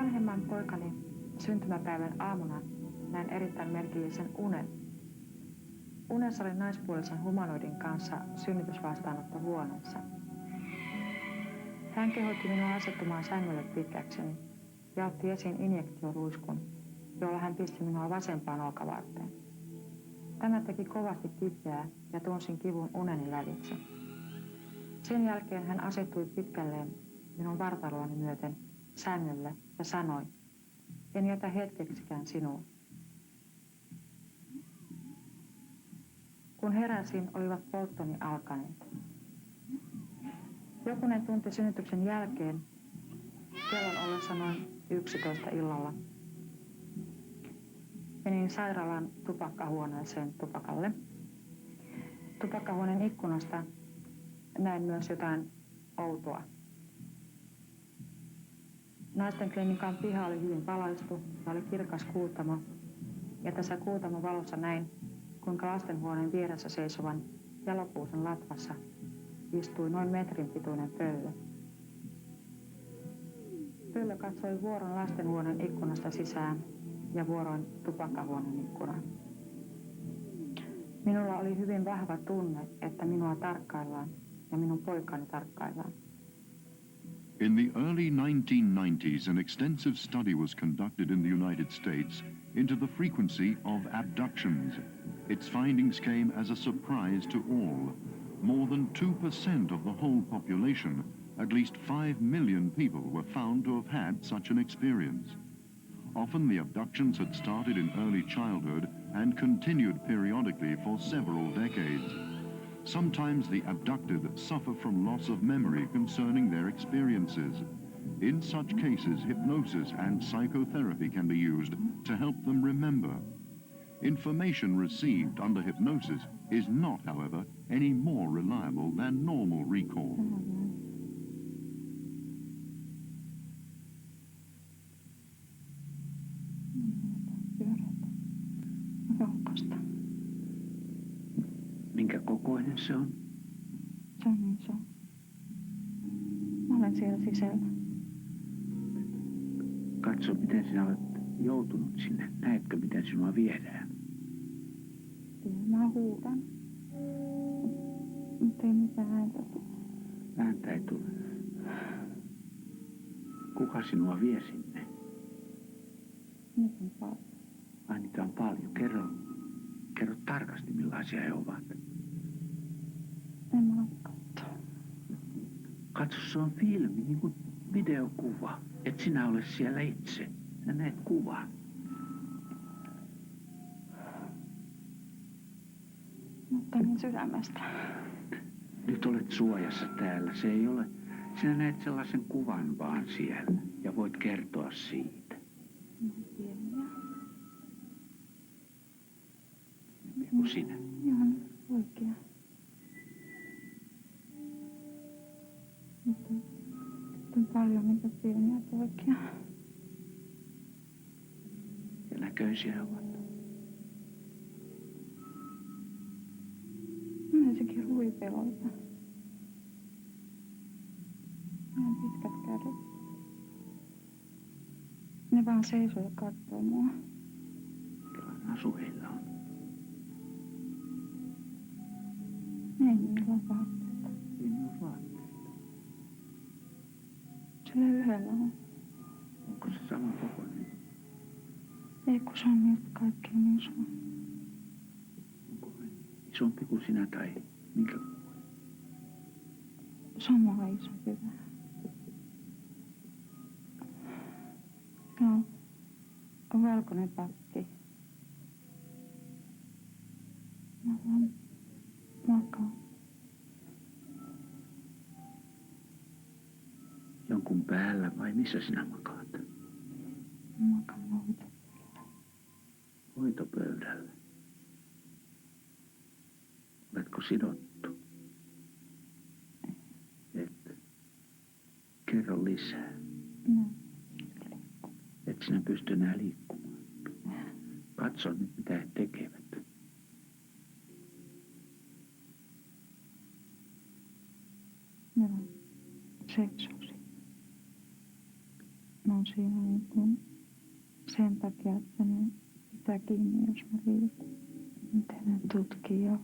vanhemman poikani syntymäpäivän aamuna näin erittäin merkillisen unen. Unessa oli naispuolisen humanoidin kanssa synnytysvastaanottohuoneessa. Hän kehotti minua asettumaan sängylle pitkäkseni ja otti esiin injektioluiskun, jolla hän pisti minua vasempaan olkavarteen. Tämä teki kovasti kipeää ja tunsin kivun uneni lävitse. Sen jälkeen hän asettui pitkälleen minun vartaloani myöten sängylle ja sanoi, en jätä hetkeksikään sinua. Kun heräsin, olivat polttoni alkaneet. Jokunen tunti synnytyksen jälkeen, kellon ollessa noin 11 illalla, menin sairaalan tupakkahuoneeseen tupakalle. Tupakkahuoneen ikkunasta näin myös jotain outoa. Naisten klinikan piha oli hyvin valaistu ja oli kirkas kuutamo. Ja tässä kuutamon valossa näin, kuinka lastenhuoneen vieressä seisovan jalopuusen latvassa istui noin metrin pituinen pöllö. Pöllö katsoi vuoron lastenhuoneen ikkunasta sisään ja vuoroin tupakkahuoneen ikkunaan. Minulla oli hyvin vahva tunne, että minua tarkkaillaan ja minun poikani tarkkaillaan. In the early 1990s, an extensive study was conducted in the United States into the frequency of abductions. Its findings came as a surprise to all. More than 2% of the whole population, at least 5 million people, were found to have had such an experience. Often the abductions had started in early childhood and continued periodically for several decades. Sometimes the abducted suffer from loss of memory concerning their experiences. In such cases, hypnosis and psychotherapy can be used to help them remember. Information received under hypnosis is not, however, any more reliable than normal recall. Minkä kokoinen se on? Se on iso. Mä olen siellä sisällä. Katso, miten sinä olet joutunut sinne. Näetkö, miten sinua viedään? Mä huudan. Mutta ei mitään ääntä tule. Ääntä ei tule. Kuka sinua vie sinne? Niitä on paljon. Ai, niitä on paljon. Kerro tarkasti, millaisia he ovat. En mä katso. Katso, se on filmi, niin kuin videokuva. Et sinä ole siellä itse. Sinä näet kuvan. Mutta niin sydämestä. Nyt olet suojassa täällä. Se ei ole... Sinä näet sellaisen kuvan vaan siellä. Ja voit kertoa siitä. No, pieniä. Kuin sinä. Ihan oikea. Mutta on paljon niitä pieniä poikia. Ja näköisiä he ovat. Sekin huipelolta. Ne on pitkät kädet. Ne vaan seisoo ja katsoo mua. Millainen asu heillä on? Ei niillä ole vaatteita. Ei niillä ole vaatteita. Sillä yhdellä on. Onko se sama kokoinen? Ei kun se on niistä kaikkein iso. Onko isompi kuin sinä tai minkä kokoinen? Samaa isompi vähän. No, on valkoinen pakki. Mä vaan makaan. Jonkun päällä vai missä sinä makaat? Makaan hoitopöydällä. Hoitopöydällä. Oletko sidottu? Et. Kerro lisää. No. Et sinä pysty enää liikkumaan. Katso nyt, mitä he tekevät. Ne on seisoo siinä. mä oon siinä niin kuin sen takia, että ne pitää kiinni, jos mä liikun. Miten ne tutkii ja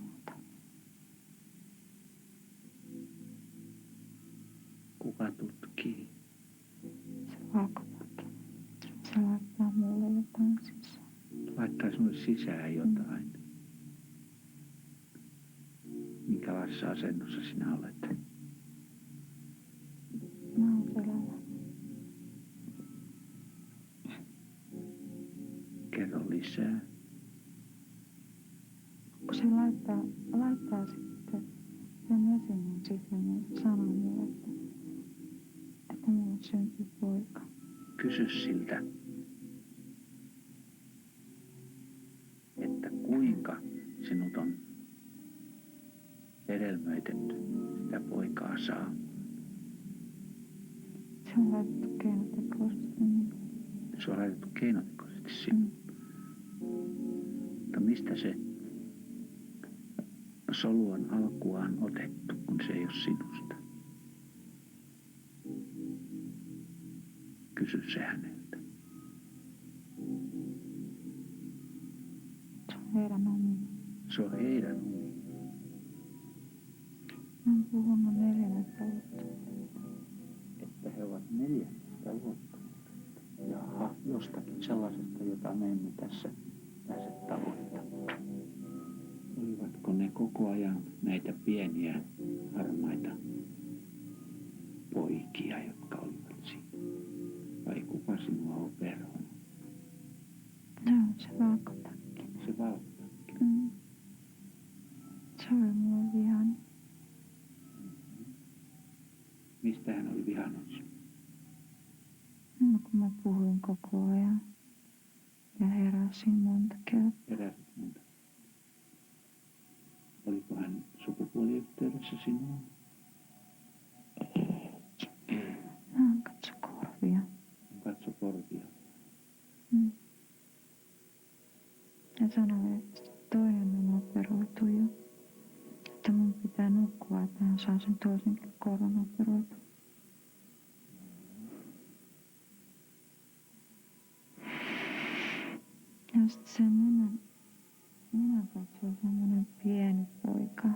Kuka tutkii? se valkotakki. Se laittaa mulle jotain sisään. Laittaa sinulle sisään jotain. Minkälaisessa asennossa sinä olet? Mä oon selällä. Kerro lisää. Kun se laittaa sitten sen esineen sisään, niin se sanoo mulle, että mulle syntyy poika. Kysy siltä, että kuinka sinut on hedelmöitetty sitä poikaa saa. Se on laitettu keinotekoisesti. Se on laitettu keinotekoisesti sinut. Mutta mistä se solu on alkuaan otettu, kun se ei ole sinusta? Kysy se häneltä. Se on heidän omia. Se on heidän omia. Mä oon puhunut 4 vuotta. Että he ovat 4 vuotta. Jaha, jostakin sellaisesta, jota me emme tässä pääse tavoittamaan. Olivatko ne koko ajan näitä pieniä harmaita poikia, jotka olivat siinä? Vai kuka sinua operoi? Se on se valkotakki. Se valkotakki. Se oli mulle vihainen. Mistä hän oli vihainen? No kun mä puhuin koko ajan. Ja heräsin monta kertaa. Heräsit monta. Oliko hän sukupuoliyhteydessä sinuun? Hän katso korvia. Katso korvia. Ja sanoi, että toinen on operoitu jo. Että mun pitää nukkua, että hän saa sen toisenkin korvan operoitu. Ja sitten sen nenän kanssa oli semmoinen pieni poika,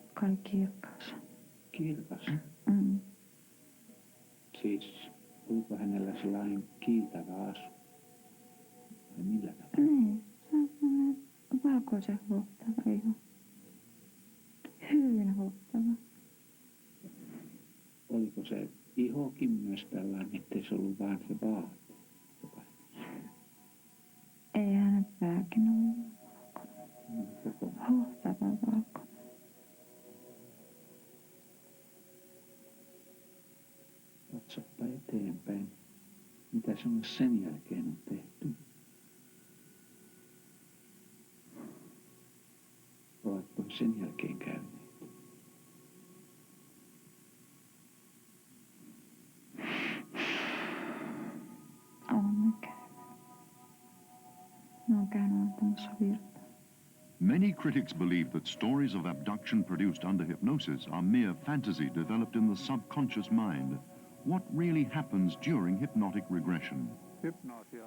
joka oli kirkas. Kirkas? Mm. Siis, oliko hänellä sellainen kiiltävä asu? Vai millä tavalla? Niin, se on semmoinen valkoisen huohtava iho. Hyvin huohtava. Oliko se ihokin myös tällainen, ettei se ollut vaan se vaate? Ei hänen pääkin ollut valkoinen. Huohtava valkoinen. Katsoppa eteenpäin. Mitä sinulle sen jälkeen on tehty? Oletko sen jälkeen käyneet? Olemme käyneet. Mä oon käynyt antamassa virtaa. Many critics believe that stories of abduction produced under hypnosis are mere fantasy developed in the subconscious mind. What really happens during hypnotic regression?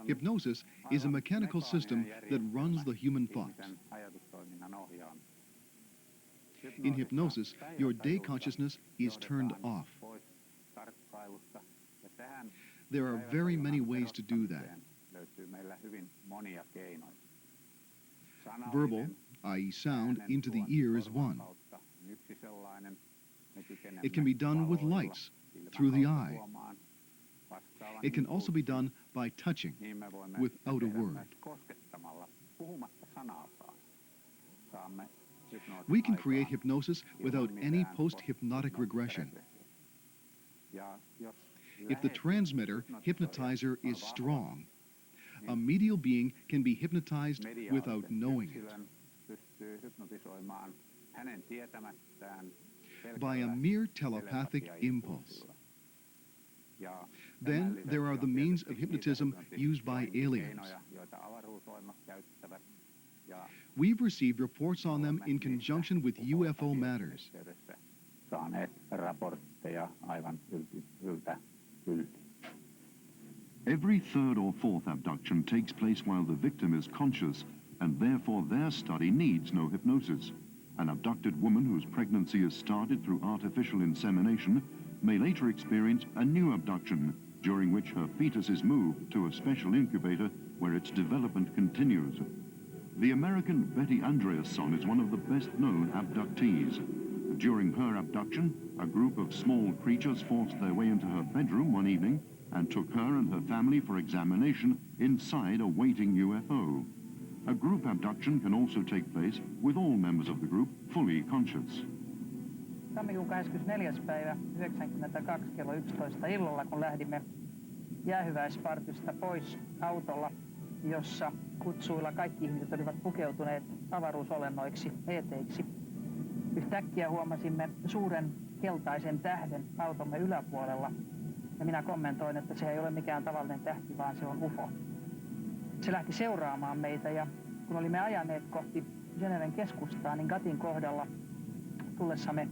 Hypnosis is a mechanical system that runs the human thoughts. In hypnosis, your day consciousness is turned off. There are very many ways to do that. Verbal, i.e. sound, into the ear is one. It can be done with lights, through the eye. It can also be done by touching, without a word. We can create hypnosis without any post-hypnotic regression. If the transmitter, hypnotizer, is strong, a medial being can be hypnotized without knowing it. By a mere telepathic impulse. Then there are the means of hypnotism used by aliens. We've received reports on them in conjunction with UFO matters. Every third or fourth abduction takes place while the victim is conscious, and therefore their study needs no hypnosis. An abducted woman whose pregnancy is started through artificial insemination may later experience a new abduction, during which her fetus is moved to a special incubator where its development continues. The American Betty Andreasson is one of the best-known abductees. During her abduction, a group of small creatures forced their way into her bedroom one evening and took her and her family for examination inside a waiting UFO. A group abduction can also take place with all members of the group fully conscious. Tammikuun 24. päivä 1992 kello 11 illalla, kun lähdimme jäähyväispartista pois autolla, jossa kutsuilla kaikki ihmiset olivat pukeutuneet avaruusolennoiksi, eeteiksi. Yhtäkkiä huomasimme suuren keltaisen tähden automme yläpuolella, ja minä kommentoin, että se ei ole mikään tavallinen tähti, vaan se on UFO. Se lähti seuraamaan meitä, ja kun olimme ajaneet kohti Geneven keskustaa, niin Gatin kohdalla tullessamme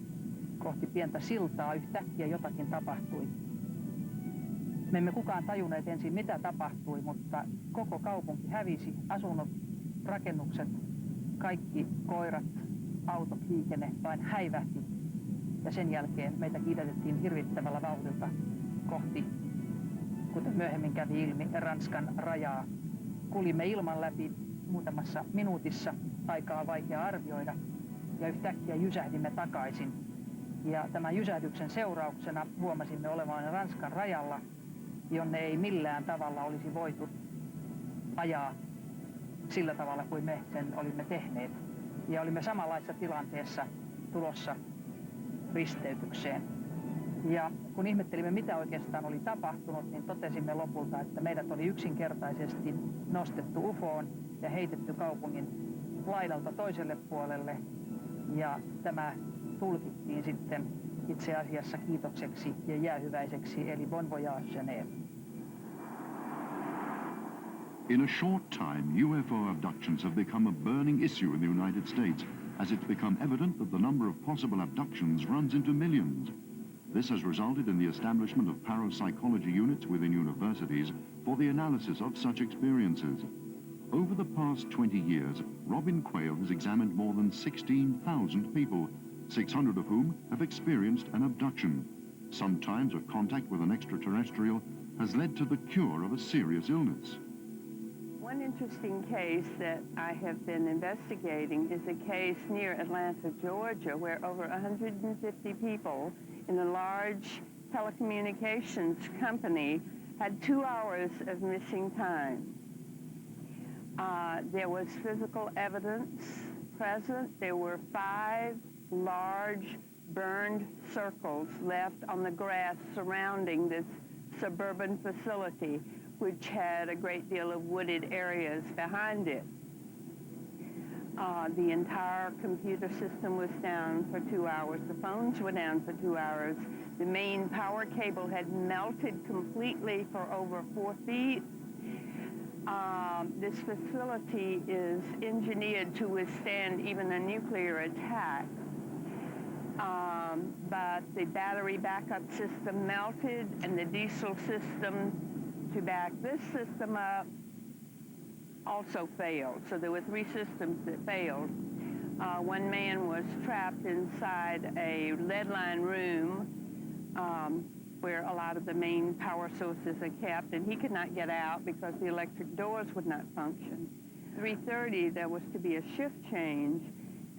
kohti pientä siltaa yhtäkkiä jotakin tapahtui. Me emme kukaan tajunneet ensin, mitä tapahtui, mutta koko kaupunki hävisi, asunnot, rakennukset, kaikki koirat, autot, liikenne vain häivähti. Ja sen jälkeen meitä kiidetettiin hirvittävällä vauhdilla kohti, kuten myöhemmin kävi ilmi, Ranskan rajaa. Kuljimme ilman läpi muutamassa minuutissa, aikaa on vaikea arvioida, ja yhtäkkiä jysähdimme takaisin. Ja tämän jysähdyksen seurauksena huomasimme olevan Ranskan rajalla, jonne ei millään tavalla olisi voitu ajaa sillä tavalla kuin me sen olimme tehneet. Ja olimme samanlaisessa tilanteessa tulossa risteytykseen. Ja kun ihmettelimme, mitä oikeastaan oli tapahtunut, niin totesimme lopulta, että meidät oli yksinkertaisesti nostettu UFOon ja heitetty kaupungin laidalta toiselle puolelle. Ja tämä tulkittiin sitten itse asiassa kiitokseksi ja jäähyväiseksi, eli bon voyage Genève. In a short time, UFO abductions have become a burning issue in the United States, as it's become evident that the number of possible abductions runs into millions. This has resulted in the establishment of parapsychology units within universities for the analysis of such experiences. Over the past 20 years, Robin Quayle has examined more than 16,000 people, 600 of whom have experienced an abduction. Sometimes a contact with an extraterrestrial has led to the cure of a serious illness. One interesting case that I have been investigating is a case near Atlanta, Georgia, where over 150 people in a large telecommunications company had 2 hours of missing time. There was physical evidence present. There were 5 large burned circles left on the grass surrounding this suburban facility, which had a great deal of wooded areas behind it. The entire computer system was down for 2 hours. The phones were down for 2 hours. The main power cable had melted completely for over 4 feet. This facility is engineered to withstand even a nuclear attack. But the battery backup system melted, and the diesel system to back this system up also failed. So there were 3 systems that failed. One man was trapped inside a lead line room where a lot of the main power sources are kept, and he could not get out because the electric doors would not function. 3:30 there was to be a shift change,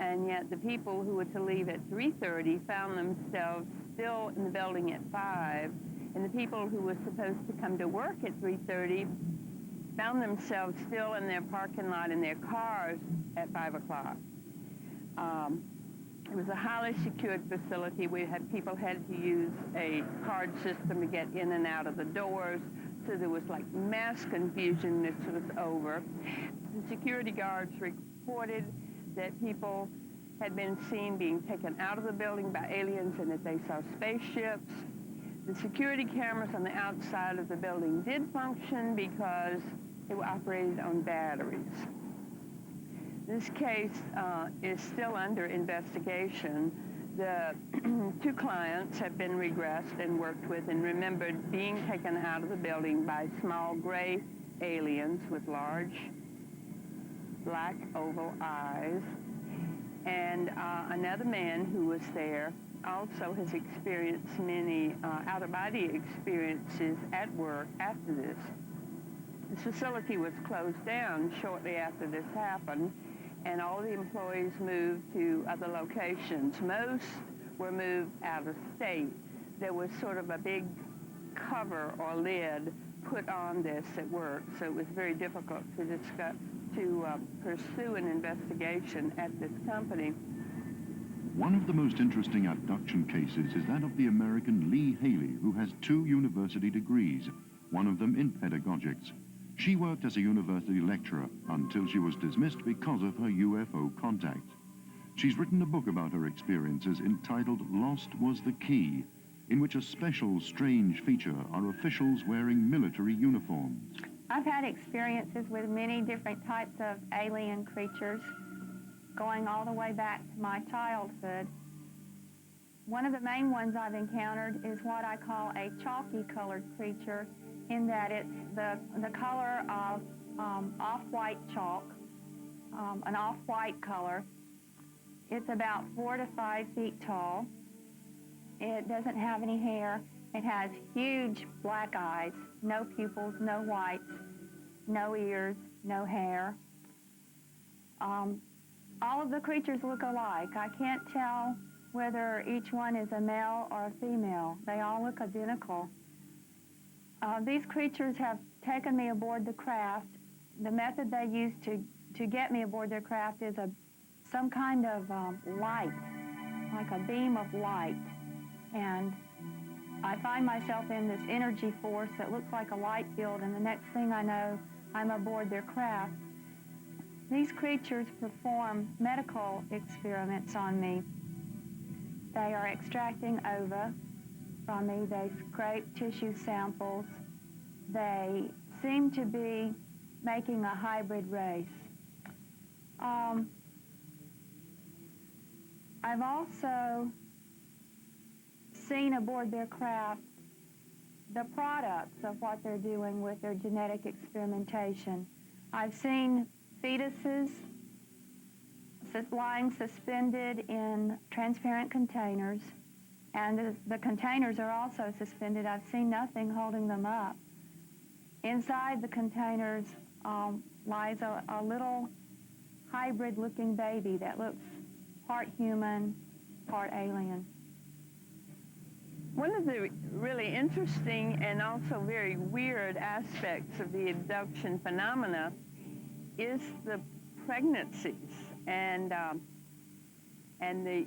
and yet the people who were to leave at 3:30 found themselves still in the building at 5, and the people who were supposed to come to work at 3:30 found themselves still in their parking lot in their cars at 5 o'clock. It was a highly secured facility. People had to use a card system to get in and out of the doors, so there was like mass confusion. This was over. The security guards reported that people had been seen being taken out of the building by aliens and that they saw spaceships. The security cameras on the outside of the building did function because they were operated on batteries. This case is still under investigation. The two clients have been regressed and worked with and remembered being taken out of the building by small gray aliens with large black oval eyes. And another man who was there also has experienced many out-of-body experiences at work after this. This facility was closed down shortly after this happened, and all the employees moved to other locations. Most were moved out of state. There was sort of a big cover or lid put on this at work, so it was very difficult to pursue an investigation at this company. One of the most interesting abduction cases is that of the American Lee Haley, who has 2 university degrees, one of them in pedagogics. She worked as a university lecturer until she was dismissed because of her UFO contacts. She's written a book about her experiences entitled Lost Was the Key, in which a special strange feature are officials wearing military uniforms. I've had experiences with many different types of alien creatures, going all the way back to my childhood. One of the main ones I've encountered is what I call a chalky colored creature, in that it's the color of off-white chalk, an off-white color. It's about 4 to 5 feet tall. It doesn't have any hair. It has huge black eyes, no pupils, no whites, no ears, no hair. All of the creatures look alike. I can't tell whether each one is a male or a female. They all look identical. These creatures have taken me aboard the craft. The method they use to get me aboard their craft is some kind of light, like a beam of light. And I find myself in this energy force that looks like a light field, and the next thing I know, I'm aboard their craft. These creatures perform medical experiments on me. They are extracting ova from me. They scrape tissue samples. They seem to be making a hybrid race. I've also seen aboard their craft the products of what they're doing with their genetic experimentation. I've seen fetuses lying suspended in transparent containers, and the containers are also suspended. I've seen nothing holding them up. Inside the containers lies a little hybrid-looking baby that looks part human, part alien. One of the really interesting and also very weird aspects of the abduction phenomena is the pregnancies and the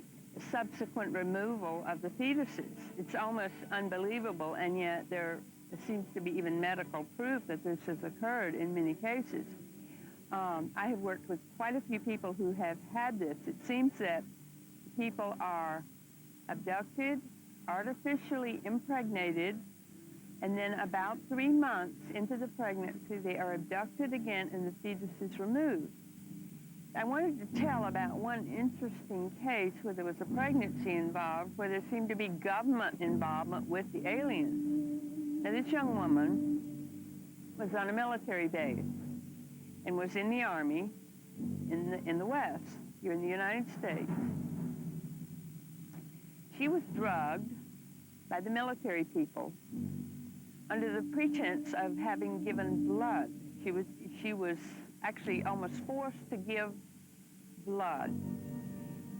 subsequent removal of the fetuses. It's almost unbelievable, and yet there seems to be even medical proof that this has occurred in many cases. I have worked with quite a few people who have had this. It seems that people are abducted, artificially impregnated, and then about 3 months into the pregnancy, they are abducted again and the fetus is removed. I wanted to tell about one interesting case where there was a pregnancy involved, where there seemed to be government involvement with the aliens. Now, this young woman was on a military base and was in the Army in the West, here in the United States. She was drugged by the military people under the pretense of having given blood. She was actually almost forced to give blood.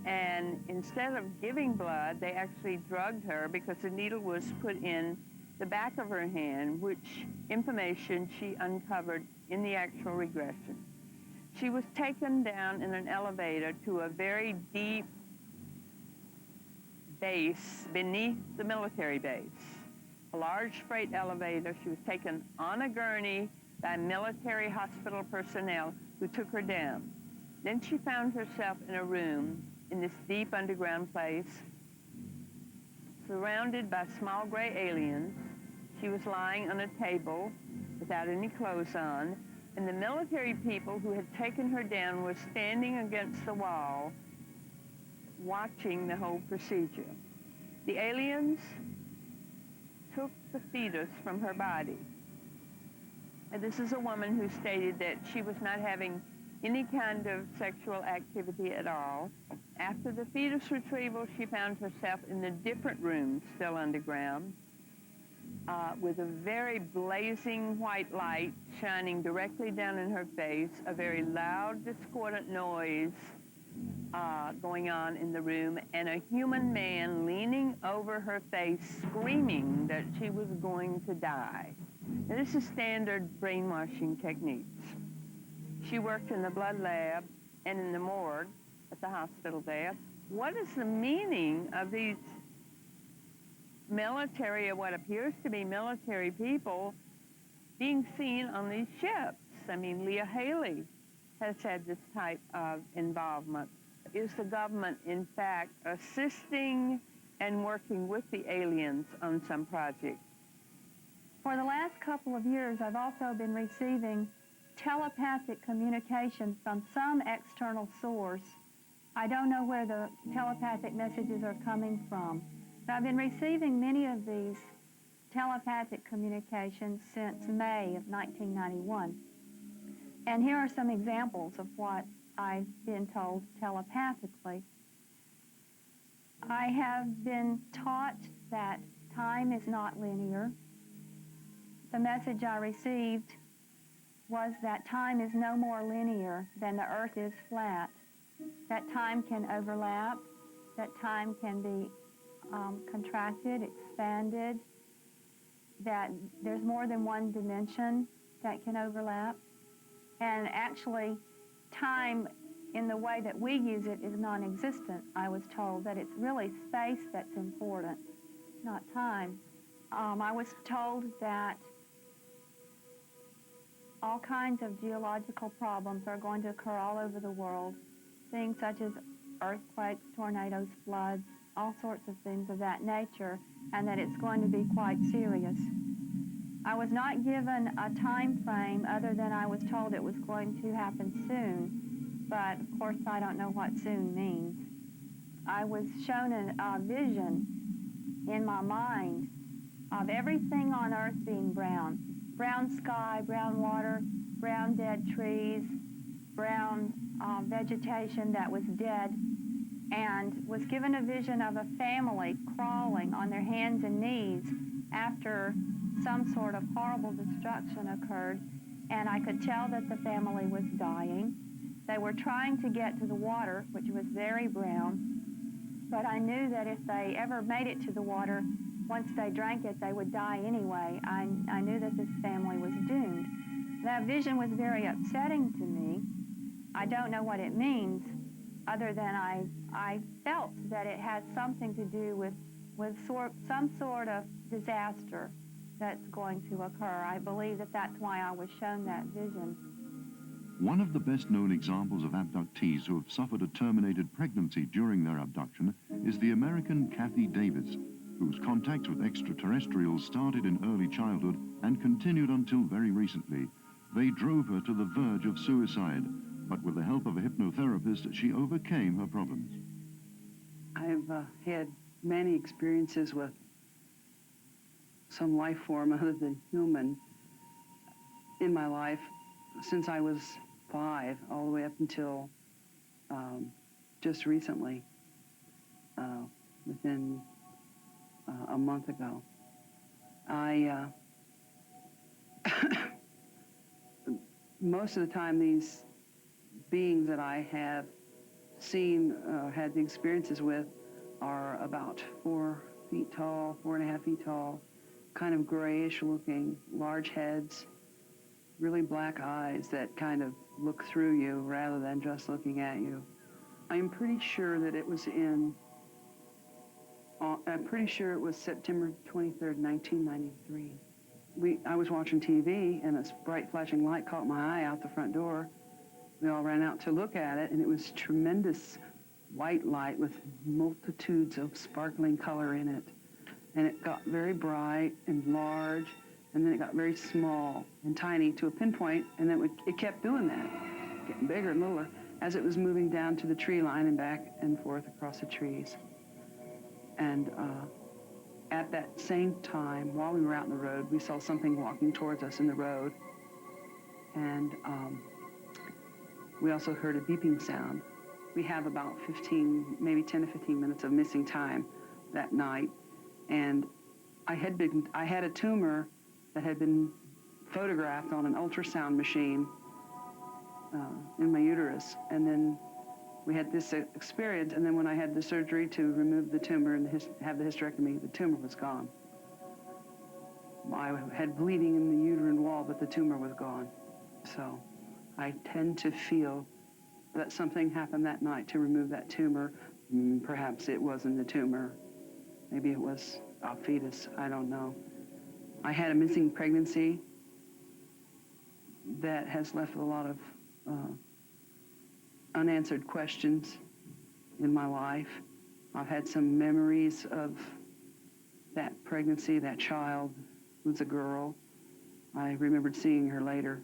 And instead of giving blood, they actually drugged her because the needle was put in the back of her hand, which information she uncovered in the actual regression. She was taken down in an elevator to a very deep base beneath the military base, a large freight elevator. She was taken on a gurney by military hospital personnel who took her down. Then she found herself in a room in this deep underground place, surrounded by small gray aliens. She was lying on a table without any clothes on, and the military people who had taken her down were standing against the wall, watching the whole procedure. The aliens took the fetus from her body. And this is a woman who stated that she was not having any kind of sexual activity at all. After the fetus retrieval, she found herself in a different room, still underground, with a very blazing white light shining directly down in her face, a very loud, discordant noise going on in the room, and a human man leaning over her face, screaming that she was going to die. Now, this is standard brainwashing techniques. She worked in the blood lab and in the morgue at the hospital there. What is the meaning of these military, or what appears to be military people, being seen on these ships? I mean, Leah Haley has had this type of involvement. Is the government, in fact, assisting and working with the aliens on some project? For the last couple of years, I've also been receiving telepathic communication from some external source. I don't know where the telepathic messages are coming from, but I've been receiving many of these telepathic communications since May of 1991. And here are some examples of what I've been told telepathically. I have been taught that time is not linear. The message I received was that time is no more linear than the earth is flat, that time can overlap, that time can be contracted, expanded, that there's more than one dimension that can overlap. And actually, time in the way that we use it is non-existent. I was told that it's really space that's important, not time. I was told that all kinds of geological problems are going to occur all over the world, things such as earthquakes, tornadoes, floods, all sorts of things of that nature, and that it's going to be quite serious. I was not given a time frame other than I was told it was going to happen soon, but of course I don't know what soon means. I was shown a vision in my mind of everything on earth being brown. Brown sky, brown water, brown dead trees, brown vegetation that was dead, and was given a vision of a family crawling on their hands and knees after some sort of horrible destruction occurred, and I could tell that the family was dying. They were trying to get to the water, which was very brown, but I knew that if they ever made it to the water, once they drank it, they would die anyway. I knew that this family was doomed. That vision was very upsetting to me. I don't know what it means, other than I felt that it had something to do with some sort of disaster that's going to occur. I believe that that's why I was shown that vision. One of the best-known examples of abductees who have suffered a terminated pregnancy during their abduction is the American Kathy Davis, whose contacts with extraterrestrials started in early childhood and continued until very recently. They drove her to the verge of suicide, but with the help of a hypnotherapist, she overcame her problems. I've had many experiences with some life form other than human in my life since I was 5, all the way up until just recently, within a month ago. Most of the time, these beings that I have seen, had the experiences with, are about 4 feet tall, 4.5 feet tall, kind of grayish looking, large heads, really black eyes that kind of look through you rather than just looking at you. I'm pretty sure that it was September 23rd, 1993. I was watching TV, and a bright flashing light caught my eye out the front door. We all ran out to look at it, and it was tremendous white light with multitudes of sparkling color in it. And it got very bright and large, and then it got very small and tiny to a pinpoint, and then it kept doing that, getting bigger and littler. as it was moving down to the tree line and back and forth across the trees. And at that same time, while we were out in the road, we saw something walking towards us in the road. And we also heard a beeping sound. We have about 15, maybe 10 to 15 minutes of missing time that night. And I had a tumor that had been photographed on an ultrasound machine in my uterus. And then we had this experience, and then when I had the surgery to remove the tumor and have the hysterectomy, the tumor was gone. I had bleeding in the uterine wall, but the tumor was gone. So I tend to feel that something happened that night to remove that tumor. Perhaps it wasn't a tumor. Maybe it was a fetus. I don't know. I had a missing pregnancy that has left a lot of unanswered questions in my life. I've had some memories of that pregnancy, that child was a girl. I remembered seeing her later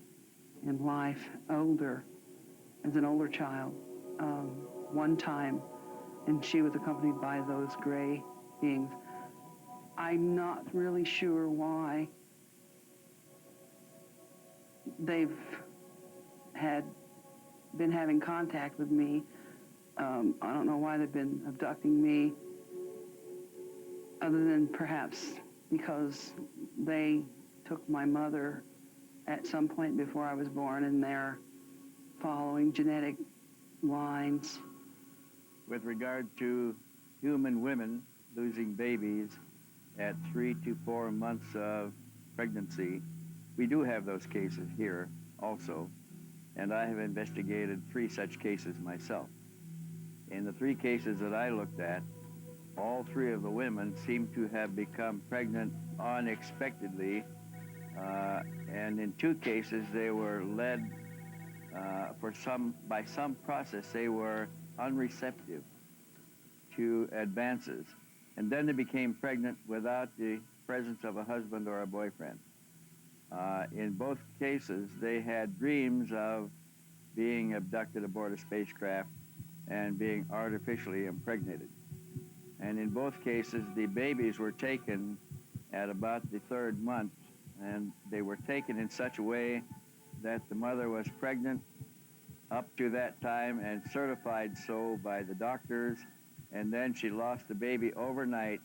in life, older, as an older child, one time, and she was accompanied by those gray beings. I'm not really sure why they've been having contact with me. I don't know why they've been abducting me, other than perhaps because they took my mother at some point before I was born, and they're following genetic lines. With regard to human women losing babies at 3 to 4 months of pregnancy, we do have those cases here also, and I have investigated 3 such cases myself. In the 3 cases that I looked at, all 3 of the women seemed to have become pregnant unexpectedly, and in 2 cases they were led by some process. They were unreceptive to advances, and then they became pregnant without the presence of a husband or a boyfriend. In both cases, they had dreams of being abducted aboard a spacecraft and being artificially impregnated. And in both cases, the babies were taken at about the 3rd month, and they were taken in such a way that the mother was pregnant up to that time and certified so by the doctors, and then she lost the baby overnight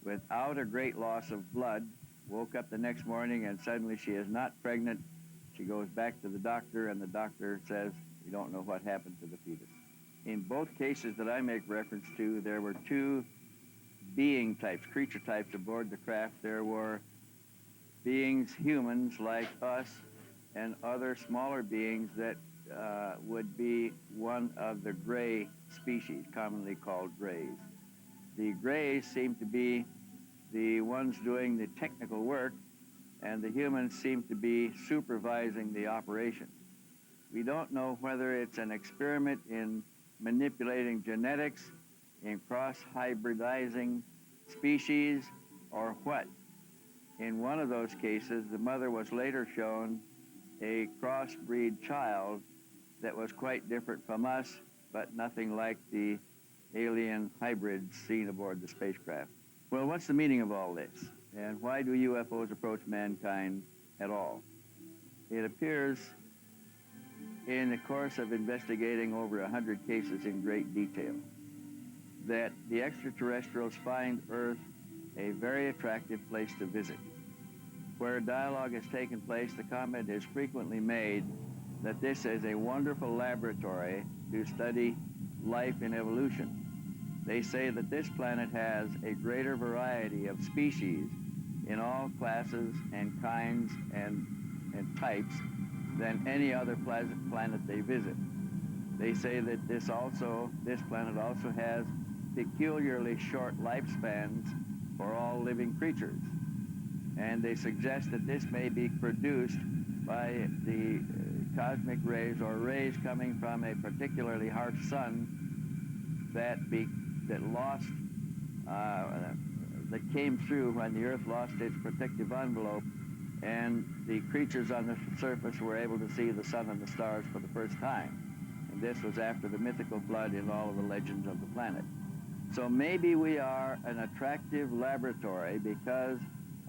without a great loss of blood, woke up the next morning and suddenly she is not pregnant. She goes back to the doctor, and the doctor says, "We don't know what happened to the fetus." In both cases that I make reference to, there were 2 being types, creature types aboard the craft. There were beings, humans like us, and other smaller beings that would be one of the gray species, commonly called grays. The grays seem to be the ones doing the technical work, and the humans seem to be supervising the operation. We don't know whether it's an experiment in manipulating genetics, in cross-hybridizing species, or what. In one of those cases, the mother was later shown a crossbreed child that was quite different from us, but nothing like the alien hybrids seen aboard the spacecraft. Well, what's the meaning of all this? And why do UFOs approach mankind at all? It appears in the course of investigating over 100 cases in great detail that the extraterrestrials find Earth a very attractive place to visit. Where dialogue has taken place, the comment is frequently made that this is a wonderful laboratory to study life and evolution. They say that this planet has a greater variety of species in all classes and kinds and types than any other planet they visit. They say that this planet also has peculiarly short lifespans for all living creatures. And they suggest that this may be produced by the cosmic rays or rays coming from a particularly harsh sun that came through when the Earth lost its protective envelope, and the creatures on the surface were able to see the sun and the stars for the first time. And This was after the mythical flood in all of the legends of the planet. So maybe we are an attractive laboratory because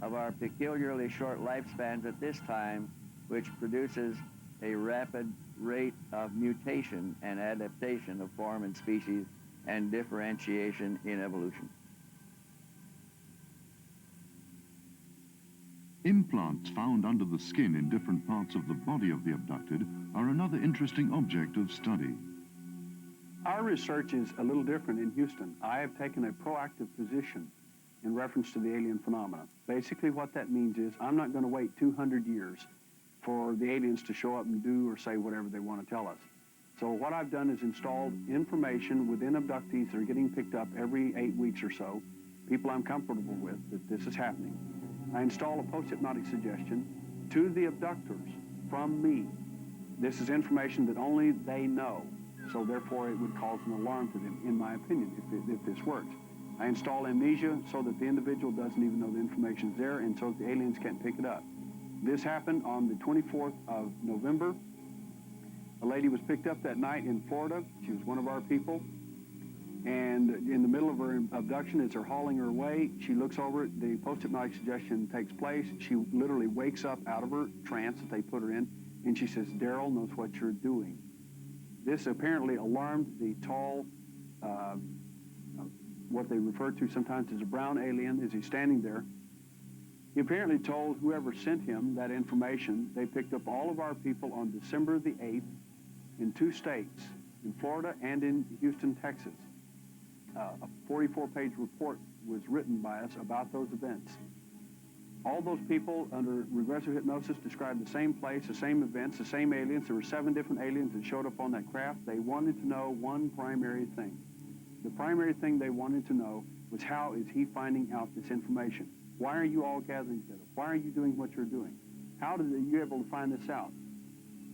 of our peculiarly short lifespans at this time, which produces a rapid rate of mutation and adaptation of form and species and differentiation in evolution. Implants found under the skin in different parts of the body of the abducted are another interesting object of study. Our research is a little different in Houston. I have taken a proactive position in reference to the alien phenomena. Basically what that means is I'm not going to wait 200 years for the aliens to show up and do or say whatever they want to tell us. So what I've done is installed information within abductees that are getting picked up every 8 weeks or so, people I'm comfortable with, that this is happening. I install a post-hypnotic suggestion to the abductors from me. This is information that only they know, so therefore it would cause an alarm to them, in my opinion, if this works. I install amnesia so that the individual doesn't even know the information's there and so that the aliens can't pick it up. This happened on the 24th of November. A lady was picked up that night in Florida. She was one of our people. And in the middle of her abduction, as they're hauling her away, she looks over it, the post-hypnotic suggestion takes place. She literally wakes up out of her trance that they put her in, and she says, "Derryl knows what you're doing." This apparently alarmed the tall, what they refer to sometimes as a brown alien, as he's standing there. He apparently told whoever sent him that information. They picked up all of our people on December the 8th in 2 states, in Florida and in Houston, Texas. A 44-page report was written by us about those events. All those people under regressive hypnosis described the same place, the same events, the same aliens. There were 7 different aliens that showed up on that craft. They wanted to know one primary thing. The primary thing they wanted to know was, how is he finding out this information? Why are you all gathering together? Why are you doing what you're doing? How did you able to find this out?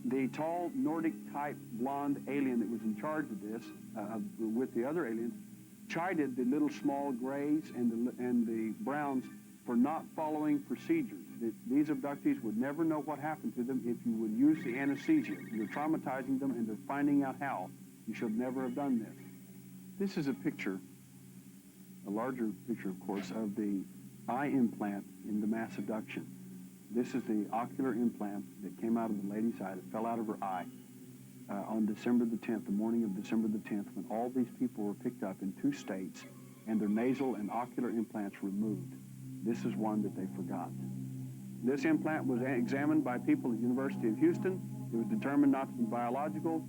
The tall Nordic-type blonde alien that was in charge of this, with the other aliens, chided the little small grays and the browns for not following procedures. These abductees would never know what happened to them if you would use the anesthesia. You're traumatizing them and they're finding out how. You should never have done this. This is a picture, a larger picture, of course, of the eye implant in the mass abduction. This is the ocular implant that came out of the lady's eye, that fell out of her eye on December the 10th, the morning of December the 10th, when all these people were picked up in 2 states and their nasal and ocular implants removed. This is one that they forgot. This implant was examined by people at the University of Houston. It was determined not to be biological.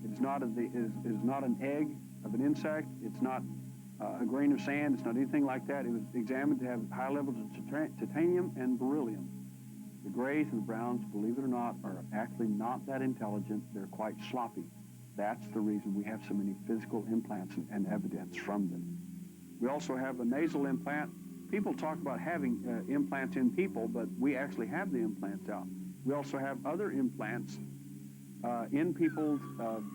It is not an egg of an insect. It's not a grain of sand. It's not anything like that. It was examined to have high levels of titanium and beryllium. The grays and the browns, believe it or not, are actually not that intelligent. They're quite sloppy. That's the reason we have so many physical implants and evidence from them. We also have a nasal implant. People talk about having implants in people, but we actually have the implants out. We also have other implants in people's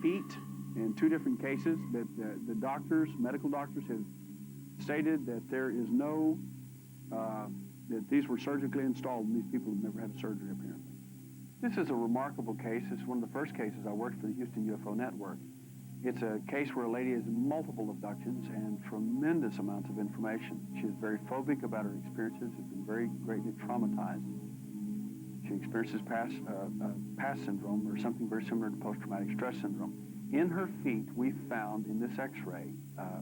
feet in 2 different cases that the doctors, medical doctors, have stated that there is no, that these were surgically installed and these people have never had a surgery apparently. This is a remarkable case. It's one of the first cases I worked for the Houston UFO Network. It's a case where a lady has multiple abductions and tremendous amounts of information. She is very phobic about her experiences, has been very greatly traumatized. She experiences past syndrome, or something very similar to post-traumatic stress syndrome. In her feet, we found in this x-ray,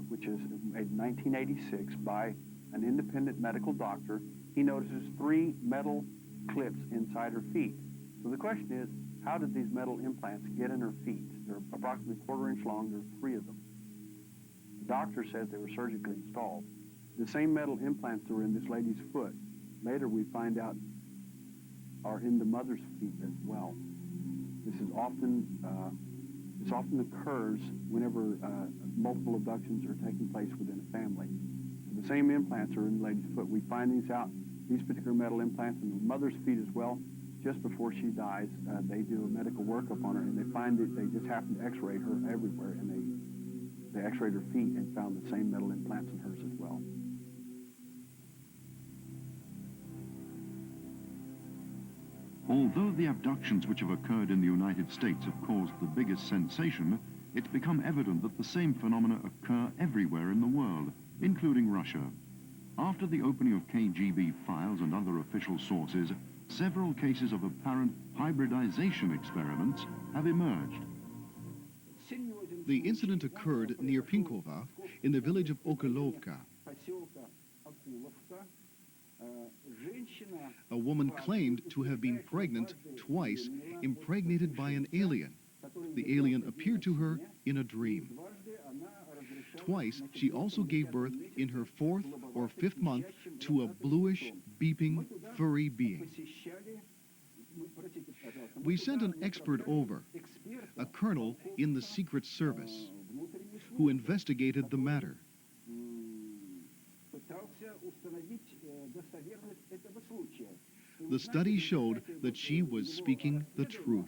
which is made in 1986 by an independent medical doctor, he notices 3 metal clips inside her feet. So the question is, how did these metal implants get in her feet? They're approximately 1/4 inch long. There are 3 of them. The doctor says they were surgically installed. The same metal implants that were in this lady's foot, later we find out, are in the mother's feet as well. This often occurs whenever multiple abductions are taking place within a family. The same implants are in the lady's foot. We find these particular metal implants in the mother's feet as well. Just before she dies, they do a medical workup on her, and they find that they just happen to x-ray her everywhere, and they x-rayed her feet and found the same metal implants in hers as well. Although the abductions which have occurred in the United States have caused the biggest sensation, it's become evident that the same phenomena occur everywhere in the world, including Russia. After the opening of KGB files and other official sources, several cases of apparent hybridization experiments have emerged. The incident occurred near Pinkova in the village of Okolovka. A woman claimed to have been pregnant twice, impregnated by an alien. The alien appeared to her in a dream. Twice, she also gave birth in her 4th or 5th month to a bluish, beeping, furry being. We sent an expert over, a colonel in the Secret Service, who investigated the matter. The study showed that she was speaking the truth.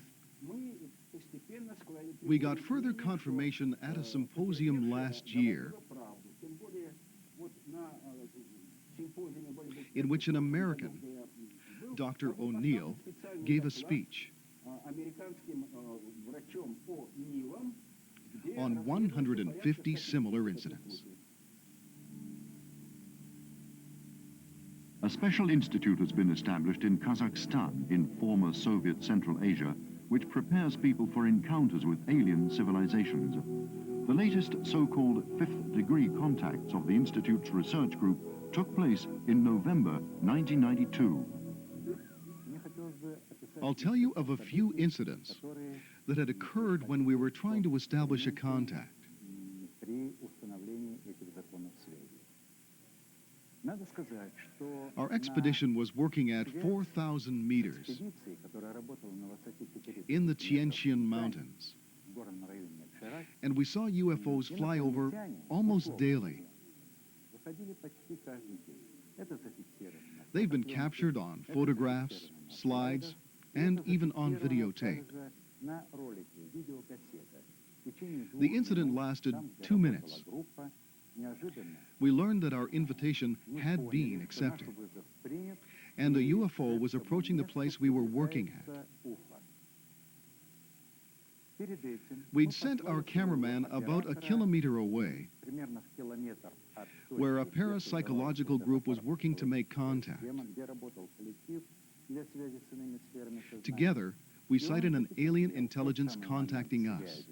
We got further confirmation at a symposium last year, in which an American, Dr. O'Neill, gave a speech on 150 similar incidents. A special institute has been established in Kazakhstan, in former Soviet Central Asia, which prepares people for encounters with alien civilizations. The latest so-called fifth-degree contacts of the Institute's research group took place in November 1992. I'll tell you of a few incidents that had occurred when we were trying to establish a contact. Our expedition was working at 4,000 meters in the Tianqian Mountains, and we saw UFOs fly over almost daily. They've been captured on photographs, slides, and even on videotape. The incident lasted 2 minutes. We learned that our invitation had been accepted, and a UFO was approaching the place we were working at. We'd sent our cameraman about a kilometer away, where a parapsychological group was working to make contact. Together, we sighted an alien intelligence contacting us.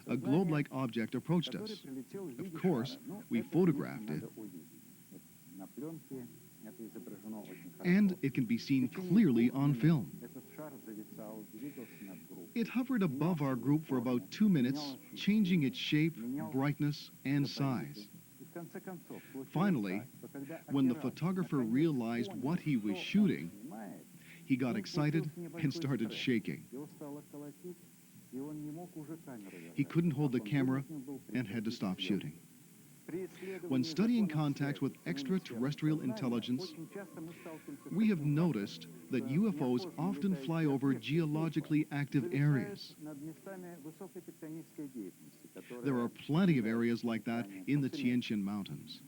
A globe-like object approached us. Of course, we photographed it, and it can be seen clearly on film. It hovered above our group for about 2 minutes, changing its shape, brightness, and size. Finally, when the photographer realized what he was shooting, he got excited and started shaking. He couldn't hold the camera and had to stop shooting. When studying contacts with extraterrestrial intelligence, we have noticed that UFOs often fly over geologically active areas. There are plenty of areas like that in the Tianqian Mountains.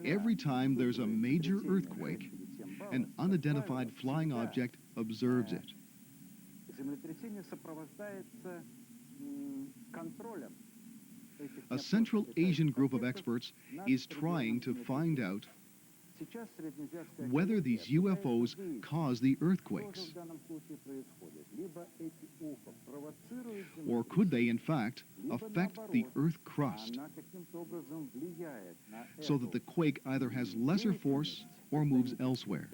Every time there's a major earthquake, an unidentified flying object observes it. A Central Asian group of experts is trying to find out whether these UFOs cause the earthquakes, or could they, in fact, affect the Earth crust, so that the quake either has lesser force or moves elsewhere.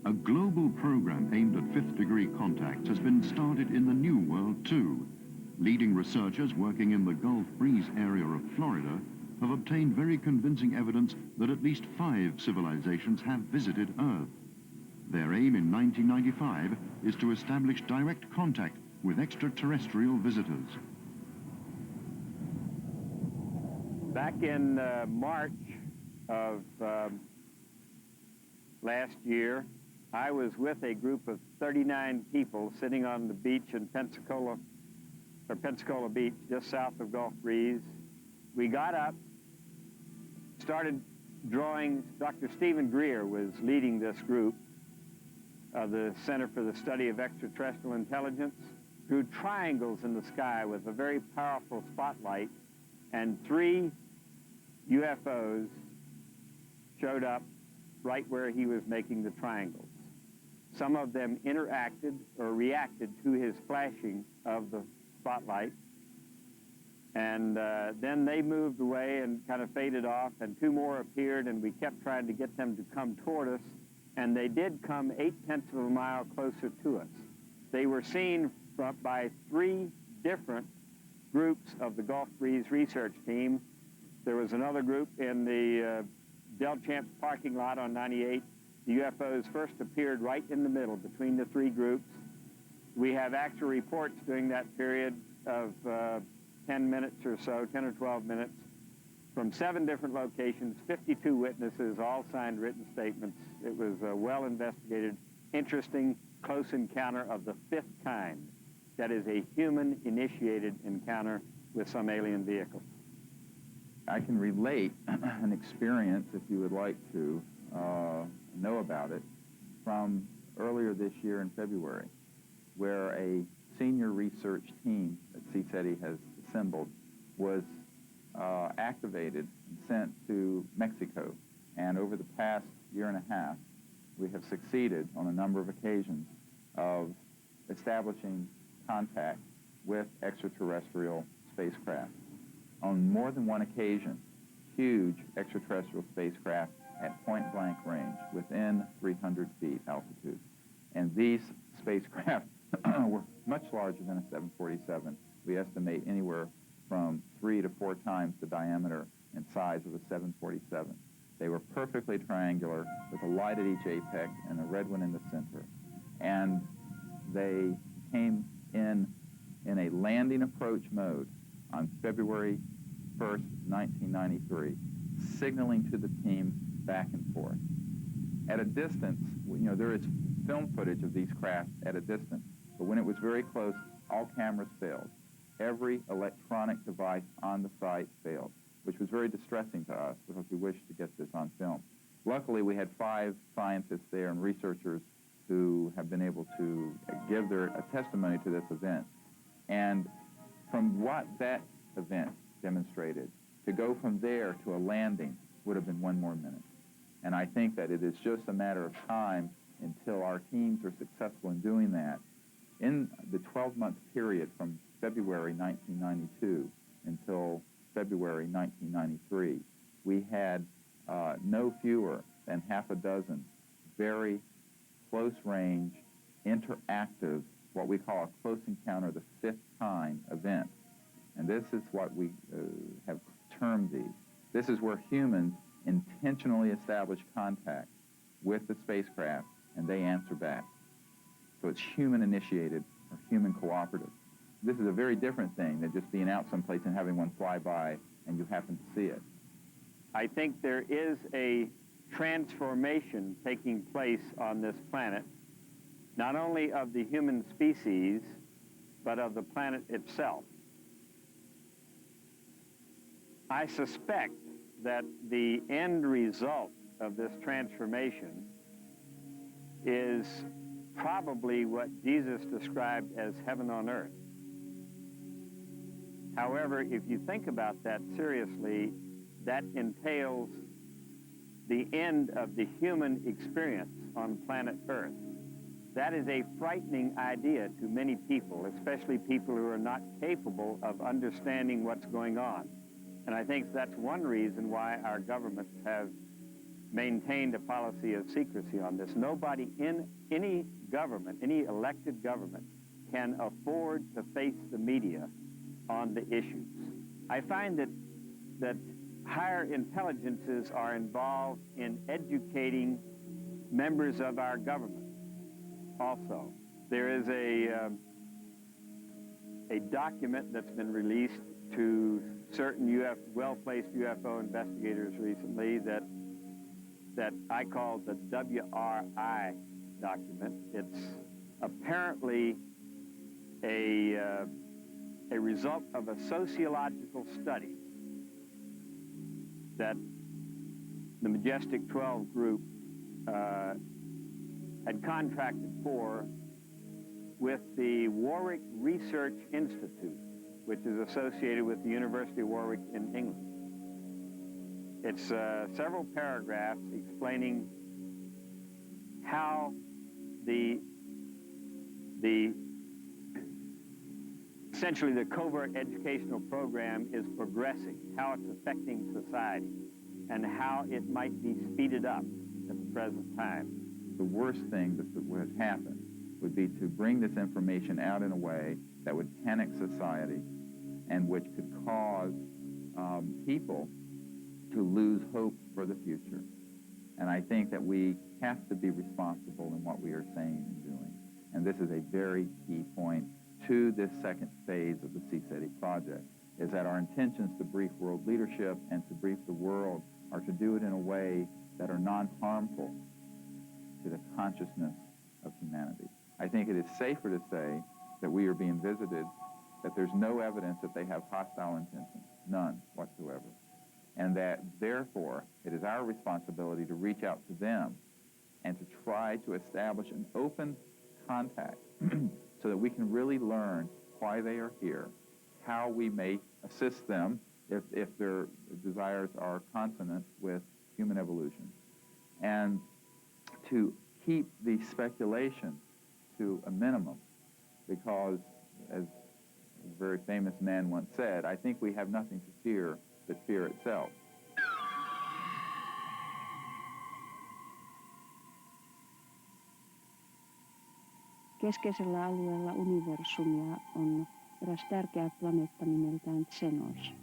A global program aimed at fifth-degree contacts has been started in the New World too. Leading researchers working in the Gulf Breeze area of Florida have obtained very convincing evidence that at least 5 civilizations have visited Earth. Their aim in 1995 is to establish direct contact with extraterrestrial visitors. Back in March of last year, I was with a group of 39 people sitting on the beach in Pensacola Beach, just south of Gulf Breeze. we got up, started drawing. Dr. Steven Greer was leading this group of the Center for the Study of Extraterrestrial Intelligence, drew triangles in the sky with a very powerful spotlight, and 3 UFOs showed up right where he was making the triangles. Some of them interacted or reacted to his flashing of the spotlight, and then they moved away and kind of faded off, and 2 more appeared, and we kept trying to get them to come toward us, and they did come 0.8 of a mile closer to us. They were seen by 3 different groups of the Gulf Breeze research team. There was another group in the Del Champs parking lot on 98. The UFOs first appeared right in the middle between the 3 groups. We have actual reports during that period of 10 minutes or so, 10 or 12 minutes, from 7 different locations, 52 witnesses, all signed written statements. It was a well-investigated, interesting, close encounter of the 5th kind. That is a human-initiated encounter with some alien vehicle. I can relate an experience, if you would like to know about it, from earlier this year in February, where a senior research team that CSETI has assembled was activated and sent to Mexico. And over the past year and a half, we have succeeded on a number of occasions of establishing contact with extraterrestrial spacecraft. On more than one occasion, huge extraterrestrial spacecraft at point-blank range, within 300 feet altitude. And these spacecraft were much larger than a 747. We estimate anywhere from 3 to 4 times the diameter and size of a 747. They were perfectly triangular, with a light at each apex and a red one in the center. And they came in a landing approach mode on February 1st, 1993, signaling to the team back and forth. At a distance, you know, there is film footage of these craft at a distance, but when it was very close, all cameras failed. Every electronic device on the site failed, which was very distressing to us because we wished to get this on film. Luckily, we had 5 scientists there and researchers who have been able to give their testimony to this event. And from what that event demonstrated, to go from there to a landing would have been 1 more minute. And I think that it is just a matter of time until our teams are successful in doing that. In the 12-month period from February 1992 until February 1993, we had no fewer than half a dozen very close-range, interactive, what we call a close encounter, the 5th kind event. And this is what we have termed these. This is where humans intentionally establish contact with the spacecraft, and they answer back. So it's human-initiated or human cooperative. This is a very different thing than just being out someplace and having one fly by and you happen to see it. I think there is a transformation taking place on this planet, not only of the human species, but of the planet itself. I suspect that the end result of this transformation is probably what Jesus described as heaven on earth. However, if you think about that seriously, that entails the end of the human experience on planet Earth. That is a frightening idea to many people, especially people who are not capable of understanding what's going on. And I think that's one reason why our governments have maintained a policy of secrecy on this. Nobody in any government, any elected government, can afford to face the media on the issues. I find that higher intelligences are involved in educating members of our government also. There is a document that's been released to certain well-placed UFO investigators recently that I call the WRI document. It's apparently a result of a sociological study that the Majestic 12 group had contracted for with the Warwick Research Institute, which is associated with the University of Warwick in England. It's several paragraphs explaining how essentially the covert educational program is progressing, how it's affecting society, and how it might be speeded up at the present time. The worst thing that would happen would be to bring this information out in a way that would panic society and which could cause people to lose hope for the future. And I think that we have to be responsible in what we are saying and doing. And this is a very key point to this second phase of the CSETI project, is that our intentions to brief world leadership and to brief the world are to do it in a way that are non-harmful to the consciousness of humanity. I think it is safer to say that we are being visited, that there's no evidence that they have hostile intentions, none whatsoever. And that, therefore, it is our responsibility to reach out to them and to try to establish an open contact so that we can really learn why they are here, how we may assist them if their desires are consonant with human evolution, and to keep the speculation to a minimum, because, as a very famous man once said, I think we have nothing to fear but fear itself. Keskeisellä alueella universumia on eräs tärkeä planeetta nimeltään Xenos.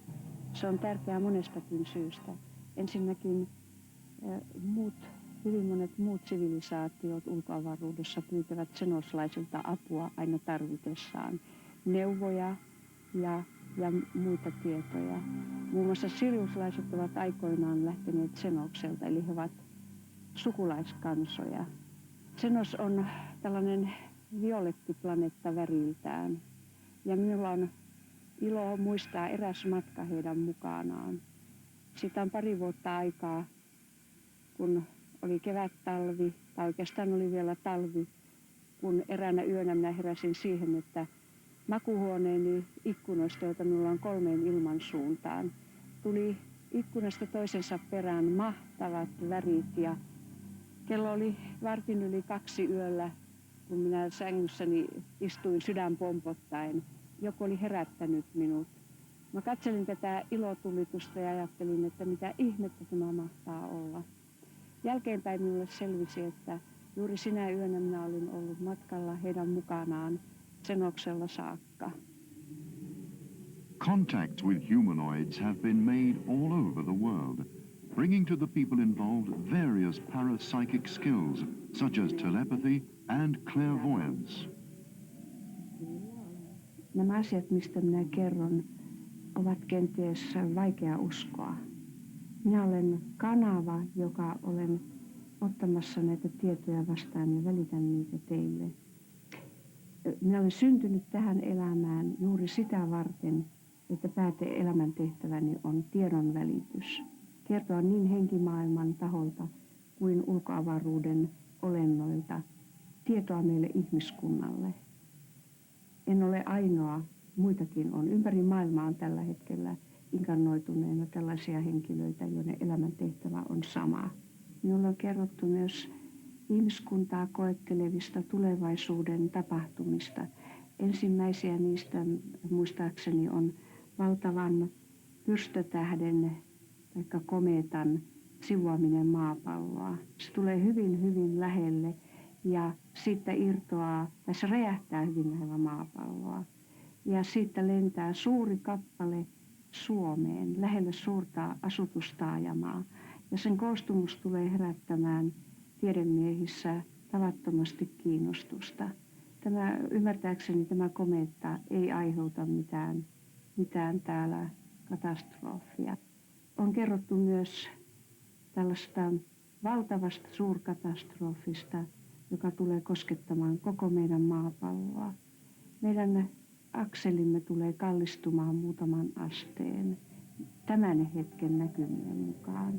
Se on tärkeää monestakin syystä. Ensinnäkin hyvin monet muut sivilisaatiot ulkoavaruudessa pyytävät xenoslaisilta apua aina tarvitessaan, neuvoja ja muita tietoja. Muun muassa siriuslaiset ovat aikoinaan lähteneet Xenokselta, eli he ovat sukulaiskansoja. Xenos on tällainen violettiplaneetta väriltään, ja minulla on ilo muistaa eräs matka heidän mukanaan. Siitä on pari vuotta aikaa, kun oli kevät-talvi, tai oikeastaan oli vielä talvi, kun eräänä yönä minä heräsin siihen, että makuuhuoneeni ikkunoista, joita minulla on 3 ilmansuuntaan, tuli ikkunasta toisensa perään mahtavat värit, ja kello oli 1:15 yöllä, kun minä sängyssäni istuin sydän pompottaen. Joku oli herättänyt minut. Mä katselin tätä ilotulitusta ja ajattelin, että mitä ihmettä tämä mahtaa olla. Jälkeenpäin minulle selvisi, että juuri sinä yönä minä olin ollut matkalla heidän mukanaan Xenoksella saakka. Contacts with humanoids have been made all over the world, bringing to the people involved various parapsychic skills, such as telepathy and clairvoyance. Nämä asiat, mistä minä kerron, ovat kenties vaikea uskoa. Minä olen kanava, joka olen ottamassa näitä tietoja vastaan ja välitän niitä teille. Minä olen syntynyt tähän elämään juuri sitä varten, että pääelämäntehtäväni on tiedon välitys. Kertoa niin henkimaailman taholta kuin ulkoavaruuden olennoilta tietoa meille ihmiskunnalle. En ole ainoa, muitakin on. Ympäri maailmaa on tällä hetkellä inkarnoituneena tällaisia henkilöitä, joiden elämäntehtävä on sama. Minulle on kerrottu myös ihmiskuntaa koettelevista tulevaisuuden tapahtumista. Ensimmäisiä niistä muistaakseni on valtavan pyrstötähden tai komeetan sivuaminen maapalloa. Se tulee hyvin, hyvin lähelle ja siitä irtoaa, tai se räjähtää hyvin lähellä maapalloa. Ja siitä lentää suuri kappale Suomeen, lähelle suurta asutustaajamaa. Ja sen koostumus tulee herättämään tiedemiehissä tavattomasti kiinnostusta. Ymmärtääkseni tämä komeetta ei aiheuta mitään täällä katastrofia. On kerrottu myös tällaista valtavasta suurkatastrofista, joka tulee koskettamaan koko meidän maapalloa. Meidän akselimme tulee kallistumaan muutaman asteen. tämän hetken näkymien mukaan.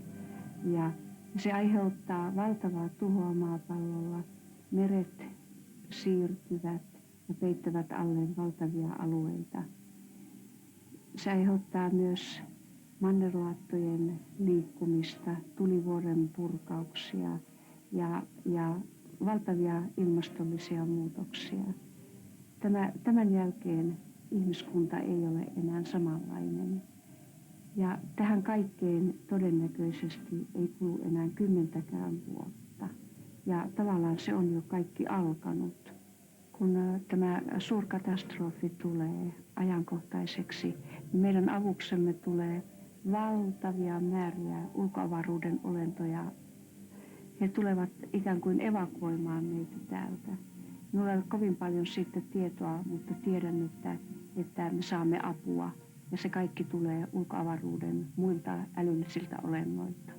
Ja se aiheuttaa valtavaa tuhoa maapallolla. Meret siirtyvät ja peittävät alleen valtavia alueita. Se aiheuttaa myös mannerlaattojen liikkumista, tulivuoren purkauksia ja valtavia ilmastollisia muutoksia. Tämän jälkeen ihmiskunta ei ole enää samanlainen. Ja tähän kaikkeen todennäköisesti ei kulu enää 10 vuotta. Ja tavallaan se on jo kaikki alkanut. Kun tämä suurkatastrofi tulee ajankohtaiseksi, niin meidän avuksemme tulee valtavia määriä ulkoavaruuden olentoja. He tulevat ikään kuin evakuoimaan meitä täältä. Minulla ei ole kovin paljon siitä tietoa, mutta tiedän, että me saamme apua. Ja se kaikki tulee ulkoavaruuden muilta älyllisiltä olennoilta.